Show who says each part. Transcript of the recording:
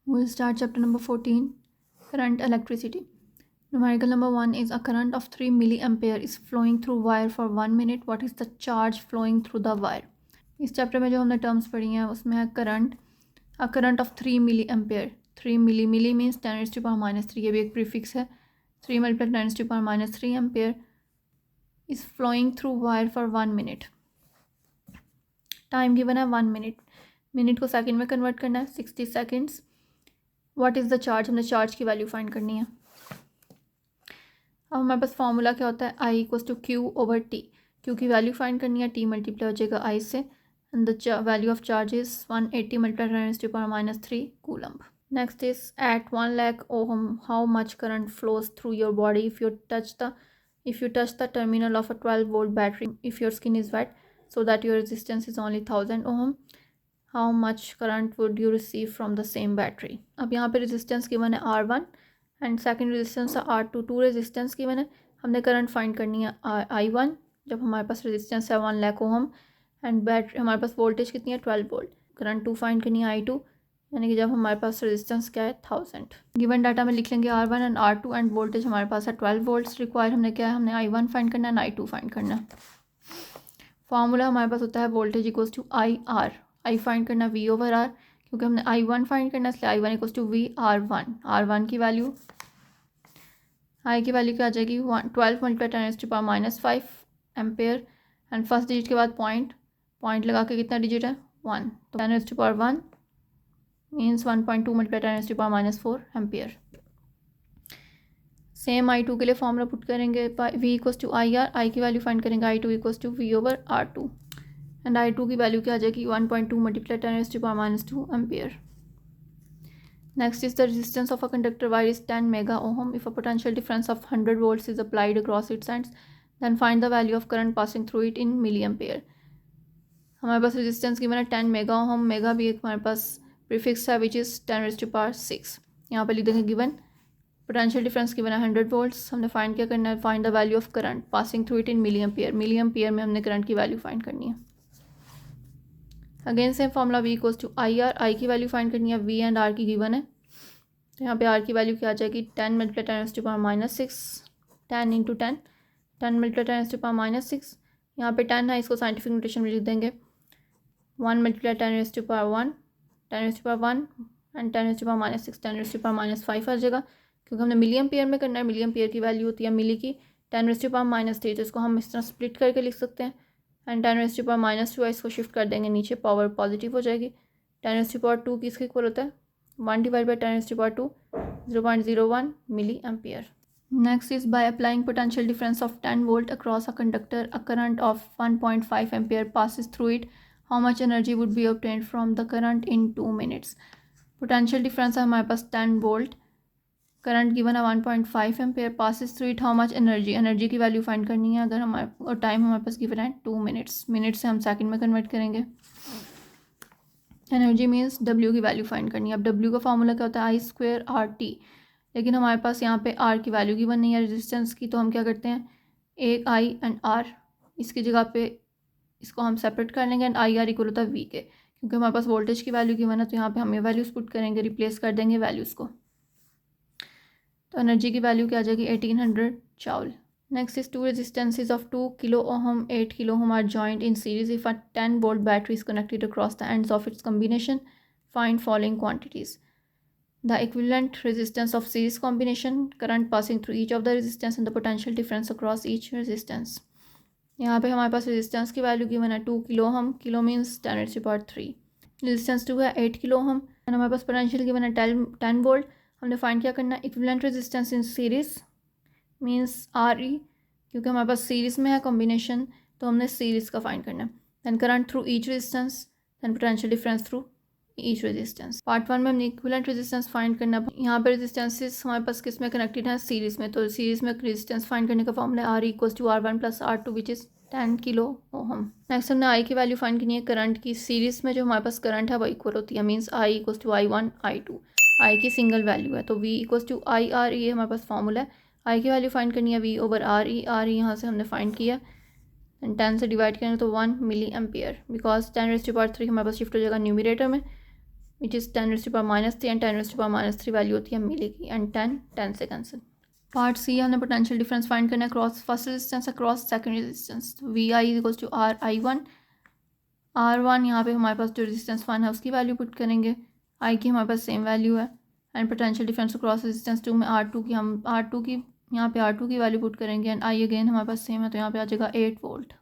Speaker 1: We'll start chapter number 14, current electricity. Numerical number 1 is a current of 3 milliampere is flowing through wire for 1 minute. What is the charge flowing through the wire? इस chapter में जो हमने terms पढ़ी हैं उसमें है current, a current of 3 milli ampere. 3 milli means 10⁻³ ये भी एक प्रीफिक्स है. 3 × 10⁻³ ampere is flowing through wire for 1 minute. Time given है 1 मिनट. मिनट को सेकंड में कन्वर्ट करना है 60 seconds. What is the charge, हमने चार्ज की वैल्यू फाइंड करनी है. अब हमारे पास फॉर्मूला क्या होता है, I=Q/T. क्यू की वैल्यू फाइंड करनी है, T मल्टीप्लाई हो जाएगा I से, and the value of charge is 180 × 10⁻³ coulomb. Next is at 1 lakh ohm how much current flows through your body if you touch the terminal of a 12 volt battery if your skin is wet so that your resistance is only 1000 ohm. How much current would you receive from the same battery? अब यहाँ पे resistance given है R1 and second resistance है R2. To resistance given है. हमने current find करनी है I1 जब हमारे पास रेजिस्टेंस है 1 लाख ओम एंड बैटरी हमारे पास वोल्टेज कितनी है 12 वोल्ट. करंट 2 फाइंड करनी है I2 यानी कि जब हमारे पास रेजिस्टेंस क्या है 1000. गिवन डाटा में लिख लेंगे R1 and R2 end voltage हमारे पास है 12 वोल्ट्स. रिक्वायर हमने क्या है, हमने I1 फाइंड करना है I2 फाइंड करना है. फॉर्मूला हमारे पास होता है voltage equals to IR. I find करना V/R क्योंकि हमने I1 फाइंड करना है इसलिए I1 equals to VR1. R1 की वैल्यू, I की वैल्यू क्या आ जाएगी 12 × 10⁻⁵ एम्पेयर एंड फर्स्ट डिजिट के बाद पॉइंट लगा के कितना डिजिट है 1, तो 10⁻1 मीन्स 1.2 × 10⁻⁴ एम्पेयर. सेम I2 के लिए फॉर्मूला पुट करेंगे V=IR. I की वैल्यू फाइंड करेंगे I2 = V/R2 एंड I2 की वैल्यू क्या आ जाएगी 1.2 × 10⁻² ampere. Next is the resistance of a conductor wire is 10 mega ohm. If a potential difference of 100 volts is applied across its ends then find the value of current passing through it in milli ampere. हमारे पास resistance given है 10 mega ओम. Mega भी एक हमारे पास prefix है which is 10⁻⁶. यहाँ पर लिख देंगे गिवन पोटेंशियल डिफरेंस गिवन है 100 वोल्ट्स. हमने फाइंड क्या करना है, find the value of current passing through it in milli ampere. Milli ampere में हमने करंट की वैल्यू फाइंड करनी है. Again same formula V=IR. I की वैल्यू फाइंड करनी है, V एंड R की गिवन है तो यहाँ पे R की वैल्यू क्या आ जाएगी 10 × 10⁻⁶. 10 × 10 10 × 10⁻⁶. यहाँ पे 10 है, इसको साइंटिफिक नोटेशन में लिख देंगे 1 × 10⁻1 10⁻1 एंड 10⁻⁶ 10⁻5 आ जाएगा क्योंकि हमने मिली एम्पेयर में करना है. मिली एम्पेयर की वैल्यू होती है मिली की 10⁻⁻3, तो इसको हम इस तरह स्प्लिट करके लिख सकते हैं एंड 10⁻2 है, इसको शिफ्ट कर देंगे नीचे, पावर पॉजिटिव हो जाएगी. 10⁻2 किसके इक्वल होता है 1/10⁻2 0.01 milli ampere. Next is by applying potential difference of 10 volt across a conductor, a current of 1.5 ampere passes through it. How much energy would be obtained from the current in 2 minutes? Potential difference है हमारे पास 10 volt, current given है 1.5 ampere, passes through it how much energy. Energy की value find करनी है अगर हमारे, और time हमारे पास गिवन है 2 मिनट्स. मिनट से हम सेकंड में कन्वर्ट करेंगे. एनर्जी मीन्स W की वैल्यू फाइंड करनी है. अब W का फॉर्मूला क्या होता है I²RT, लेकिन हमारे पास यहाँ पे R की वैल्यू गिवन नहीं है रेजिस्टेंस की, तो हम क्या करते हैं एक I एंड R, इसकी जगह पे इसको हम सेपरेट कर लेंगे एंड IR इक्वल होता है V के, क्योंकि हमारे पास वोल्टेज की वैल्यू गिवन है तो यहाँ पे हम ये वैल्यूज पुट करेंगे, रिप्लेस कर देंगे वैल्यूज़ को. तो एनर्जी की वैल्यू क्या आ जाएगी 1800 joule. Next is two resistances of 2 kilo ohm 8 kilo ohm are joint in series if a 10 volt battery is connected across the ends of its combination. Find following quantities. The equivalent resistance of series combination, current passing through each of the resistance and the potential difference across each resistance. यहाँ पे हमारे पास resistance की value given है 2 kilo ओम. Kilo means 10⁻3. Resistance 2 है 8 kilo ohm and हमारे पास potential given है 10 volt. हमने फाइंड क्या करना है, equivalent resistance in series means RE, क्योंकि हमारे पास सीरीज में है कॉम्बिनेशन तो हमने सीरीज का फाइंड करना है. Then current through each resistance, then potential difference through each resistance. Part 1 में हमने इक्विवेलेंट रेजिस्टेंस फाइंड करना है. यहाँ पे रेजिस्टेंसेस हमारे पास किस में कनेक्टेड है, सीरीज में, तो सीरीज में रेजिस्टेंस फाइंड करने का formula RE = R1 + R2 which is 10 kilo ohm. Next हमने I की वैल्यू फाइंड करनी है. करंट की सीरीज में जो हमारे पास करंट है वो इक्वल होती है, means I = I1 I2. I की सिंगल वैल्यू है तो V = IR, ये हमारे पास फॉर्मूला है. I की वैल्यू फाइंड करनी है V/RE. RE यहाँ से हमने फाइंड किया एंड 10 से डिवाइड करेंगे तो 1 मिली एम्पेयर, बिकॉज 10⁻³ हमारे पास शिफ्ट हो जाएगा न्यूमरेटर में विच इज़ 10⁻³ एंड 10⁻³ वैल्यू होती है मिली की, एंड 10 से कैंसिल। पार्ट सी हमने पोटेंशियल डिफरेंस फाइंड करना है across first resistance across second resistance. तो V I is equals to R1 यहाँ पे हमारे पास जो रेजिस्टेंस 1 है उसकी वैल्यू पुट करेंगे, आई की हमारे पास सेम वैल्यू है, and potential difference across resistance 2 में R2 की यहाँ पे R2 की वैल्यू पुट करेंगे, एंड आई अगेन हमारे पास सेम है तो यहाँ पे आ जाएगा 8 वोल्ट।